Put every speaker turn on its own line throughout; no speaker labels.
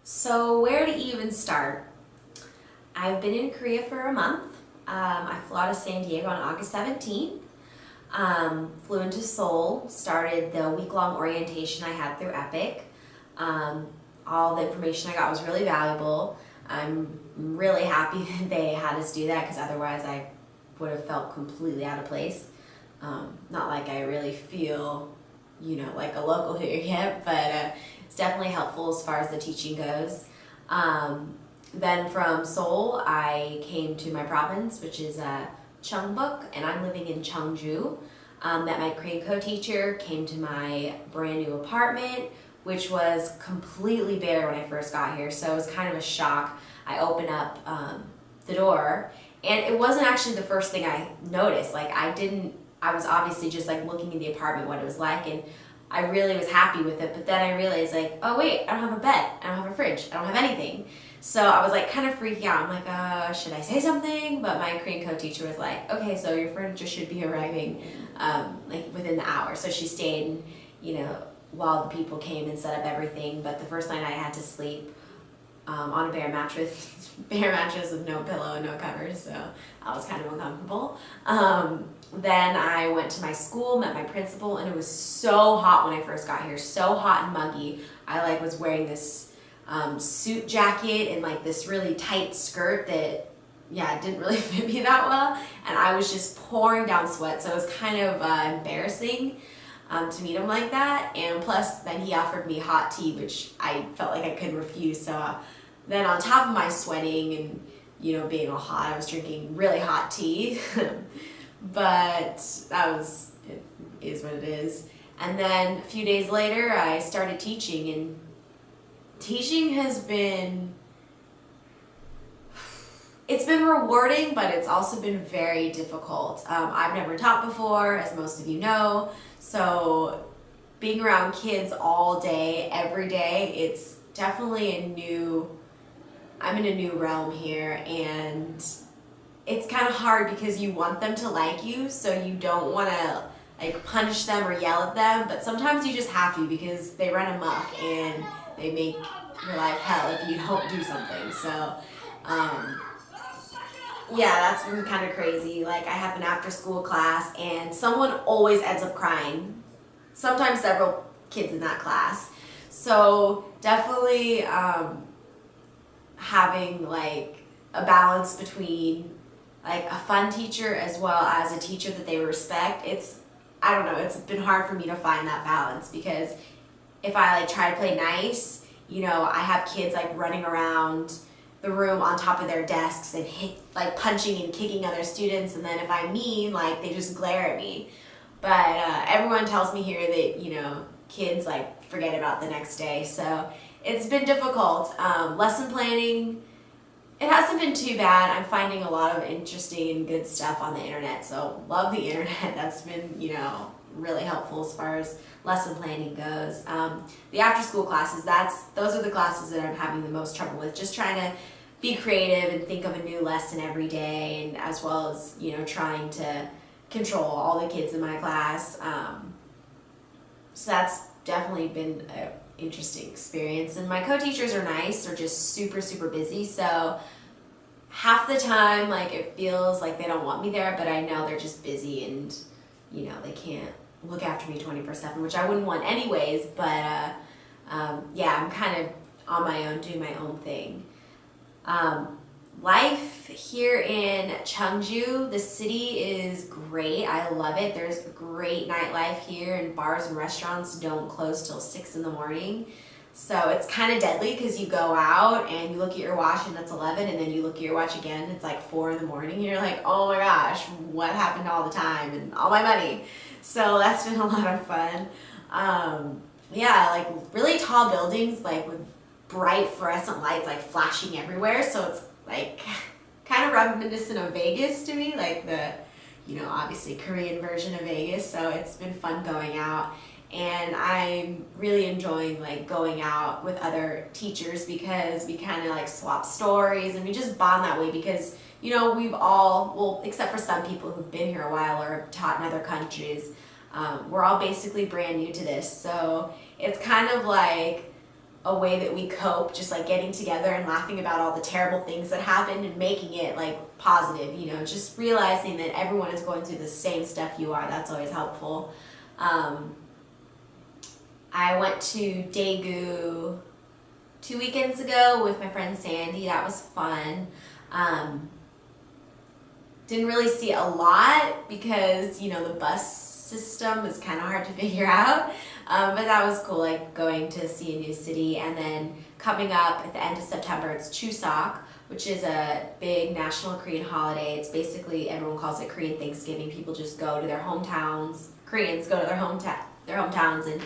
So where to even start? I've been in Korea for a month. I flew out of San Diego on August 17th. Flew into Seoul, started the week-long orientation I had through Epic. All the information I got was really valuable. I'm really happy that they had us do that because otherwise I would have felt completely out of place. Not like I really feel, like a local here yet, but it's definitely helpful as far as the teaching goes. Then from Seoul, I came to my province, which is Cheongbuk, and I'm living in Cheongju. Met my Korean co-teacher, came to my brand new apartment, which was completely bare when I first got here, so it was kind of a shock. I opened up the door, and it wasn't actually the first thing I noticed. I was obviously just like looking in the apartment what it was like, and I really was happy with it, but then I realized oh wait, I don't have a bed, I don't have a fridge, I don't have anything. So I was kind of freaking out. I'm should I say something? But my Korean co-teacher was like, okay, so your furniture should be arriving within the hour. So she stayed, while the people came and set up everything. But the first night I had to sleep on a bare mattress with no pillow and no covers. So that was kind of uncomfortable. Then I went to my school, met my principal, and it was so hot when I first got here, so hot and muggy. I was wearing this suit jacket and this really tight skirt that didn't really fit me that well, and I was just pouring down sweat, so it was kind of embarrassing to meet him like that. And plus then he offered me hot tea, which I felt like I couldn't refuse. So then on top of my sweating and being all hot, I was drinking really hot tea. But it is what it is. And then a few days later I started teaching, and teaching it's been rewarding, but it's also been very difficult. I've never taught before, as most of you know, so being around kids all day, every day, it's definitely I'm in a new realm here, and it's kind of hard because you want them to like you, so you don't want to punish them or yell at them, but sometimes you just have to because they run amok and they make your life hell if you don't do something. So that's been kind of crazy. I have an after school class and someone always ends up crying, sometimes several kids in that class. So definitely having a balance between a fun teacher as well as a teacher that they respect. I don't know, it's been hard for me to find that balance because if I try to play nice, I have kids running around the room on top of their desks and punching and kicking other students, and then if I'm mean, they just glare at me. But everyone tells me here that kids forget about the next day, so it's been difficult. Lesson planning, it hasn't been too bad. I'm finding a lot of interesting and good stuff on the internet, so love the internet. That's been, really helpful as far as lesson planning goes. The after school classes, those are the classes that I'm having the most trouble with, just trying to be creative and think of a new lesson every day, and as well as, trying to control all the kids in my class. So that's definitely been an interesting experience. And my co-teachers are nice. They're just super, super busy. So half the time, it feels like they don't want me there, but I know they're just busy and, they can't look after me 24/7, which I wouldn't want anyways. But I'm kind of on my own, doing my own thing. Life here in Cheongju, the city is great. I love it. There's great nightlife here, and bars and restaurants don't close till 6 in the morning. So it's kind of deadly because you go out and you look at your watch and it's 11, and then you look at your watch again and it's 4 in the morning, and you're oh my gosh, what happened to all the time and all my money? So that's been a lot of fun. Really tall buildings with bright fluorescent lights flashing everywhere, so it's kind of reminiscent of Vegas to me, the obviously Korean version of Vegas. So it's been fun going out, and I'm really enjoying going out with other teachers because we kind of swap stories and we just bond that way because we've all, well, except for some people who've been here a while or have taught in other countries, we're all basically brand new to this. So it's kind of a way that we cope, just like getting together and laughing about all the terrible things that happened and making it like positive, you know, just realizing that everyone is going through the same stuff you are. That's always helpful. I went to Daegu 2 weekends ago with my friend Sandy. That was fun. Didn't really see a lot because, you know, the bus system is kind of hard to figure out. But that was cool, like going to see a new city. And then coming up at the end of September, it's Chuseok, which is a big national Korean holiday. It's basically, everyone calls it Korean Thanksgiving. People just go to their hometowns. Koreans go to their hometowns and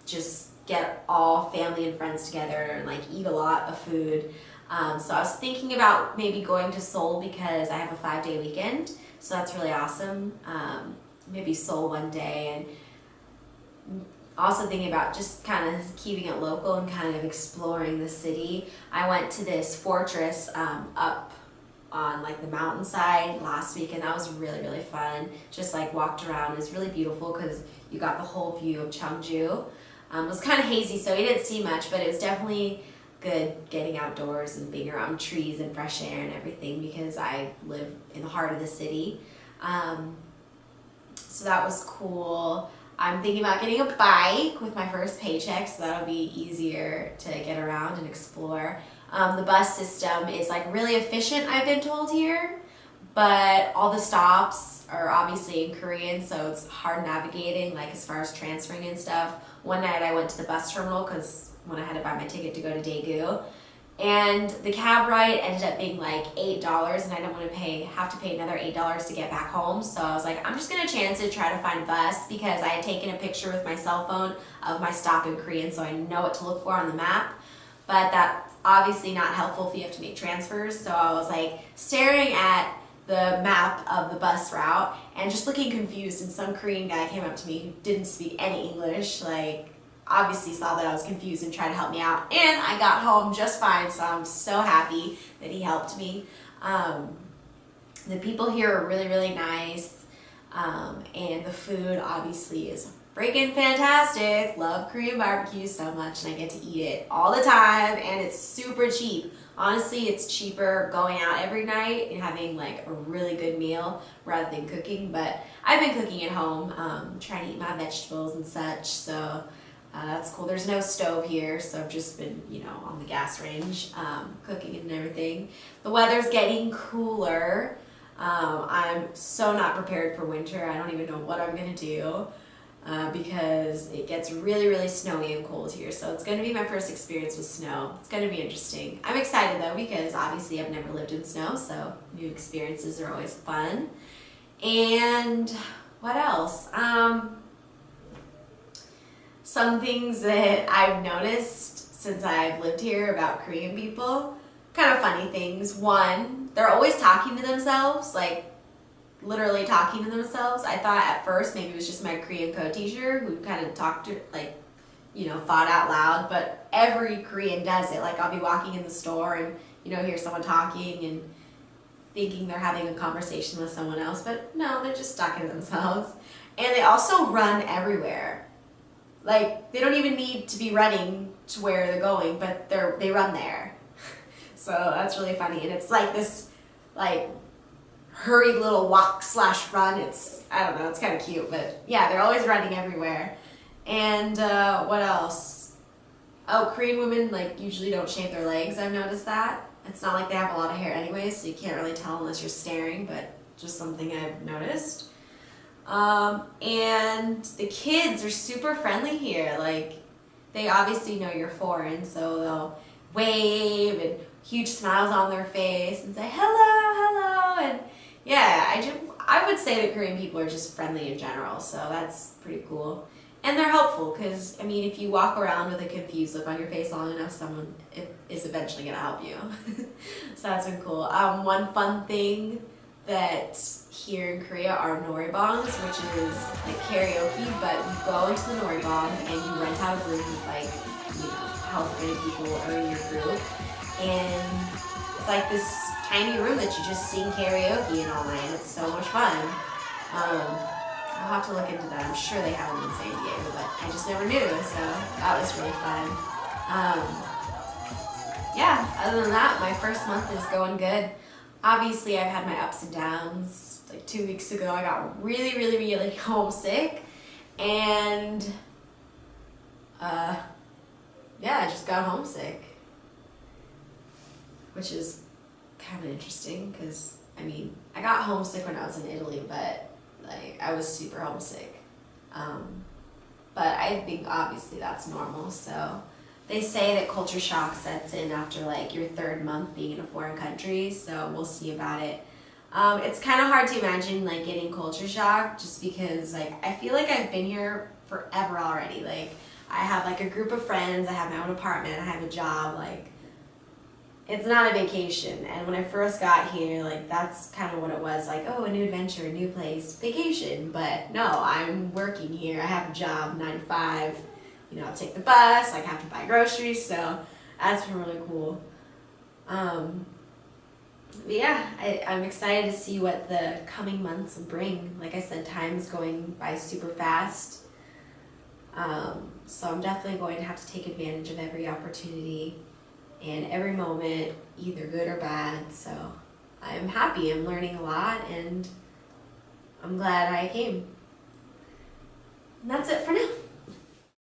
just get all family and friends together and like eat a lot of food. So I was thinking about maybe going to Seoul because I have a 5-day weekend. So that's really awesome. Maybe Seoul one day, and also thinking about just kind of keeping it local and kind of exploring the city. I went to this fortress up on like the mountainside last week, and that was really, really fun. Just like walked around. It was really beautiful because you got the whole view of Cheongju. It was kind of hazy, so you didn't see much, but it was definitely good getting outdoors and being around trees and fresh air and everything because I live in the heart of the city. So that was cool. I'm thinking about getting a bike with my first paycheck, so that'll be easier to get around and explore. The bus system is like really efficient, I've been told here, but all the stops are obviously in Korean, so it's hard navigating, like as far as transferring and stuff. One night I went to the bus terminal because when I had to buy my ticket to go to Daegu, and the cab ride ended up being like $8, and I didn't want to have to pay another $8 to get back home. So I was like, I'm just gonna chance it, try to find a bus, because I had taken a picture with my cell phone of my stop in Korean, so I know what to look for on the map. But that's obviously not helpful if you have to make transfers. So I was like staring at the map of the bus route and just looking confused, and some Korean guy came up to me who didn't speak any English, like obviously saw that I was confused and tried to help me out, and I got home just fine, so I'm so happy that he helped me. The people here are really, really nice, and the food obviously is freaking fantastic. Love Korean barbecue so much, and I get to eat it all the time, and it's super cheap. Honestly, it's cheaper going out every night and having like a really good meal rather than cooking, but I've been cooking at home, trying to eat my vegetables and such, so that's cool. There's no stove here, so I've just been, you know, on the gas range, cooking and everything. The weather's getting cooler. I'm so not prepared for winter. I don't even know what I'm gonna do because it gets really, really snowy and cold here. So it's gonna be my first experience with snow. It's gonna be interesting. I'm excited though because obviously I've never lived in snow, so new experiences are always fun. And what else? Some things that I've noticed since I've lived here about Korean people, kind of funny things. One, they're always talking to themselves, like literally talking to themselves. I thought at first maybe it was just my Korean co-teacher who kind of talked to, like, you know, thought out loud, but every Korean does it. Like I'll be walking in the store and, you know, hear someone talking and thinking they're having a conversation with someone else, but no, they're just talking to themselves. And they also run everywhere. Like, they don't even need to be running to where they're going, but they run there. So that's really funny. And it's like this, like, hurried little walk / run. It's, I don't know, it's kind of cute, but yeah, they're always running everywhere. And what else? Oh, Korean women, like, usually don't shave their legs. I've noticed that. It's not like they have a lot of hair anyway, so you can't really tell unless you're staring, but just something I've noticed. And the kids are super friendly here. Like, they obviously know you're foreign, so they'll wave and huge smiles on their face and say hello, hello, and yeah, I would say that Korean people are just friendly in general, so that's pretty cool. And they're helpful because, I mean, if you walk around with a confused look on your face long enough, someone is eventually going to help you. So that's been cool. One fun thing that here in Korea are noribangs, which is like karaoke, but you go into the noribang and you rent out a room with like, you know, however many people are in your group, and it's like this tiny room that you just sing karaoke in all night. It's so much fun. I'll have to look into that. I'm sure they have them in San Diego, but I just never knew, so that was really fun. Um, yeah, other than that, my first month is going good. Obviously, I've had my ups and downs. Like 2 weeks ago, I got really, really, really homesick. And yeah, I just got homesick, which is kind of interesting because I mean, I got homesick when I was in Italy, but like I was super homesick. But I think obviously that's normal. So they say that culture shock sets in after like your third month being in a foreign country. So we'll see about it. It's kind of hard to imagine like getting culture shock just because like I feel like I've been here forever already. Like I have like a group of friends, I have my own apartment, I have a job, like it's not a vacation. And when I first got here, like that's kind of what it was, like, oh, a new adventure, a new place, vacation. But no, I'm working here. I have a job, 9 to 5. You know, I'll take the bus, like have to buy groceries, so that's been really cool. But yeah, I'm excited to see what the coming months will bring. Like I said, time is going by super fast. So I'm definitely going to have to take advantage of every opportunity and every moment, either good or bad. So I'm happy, I'm learning a lot, and I'm glad I came. And that's it for now.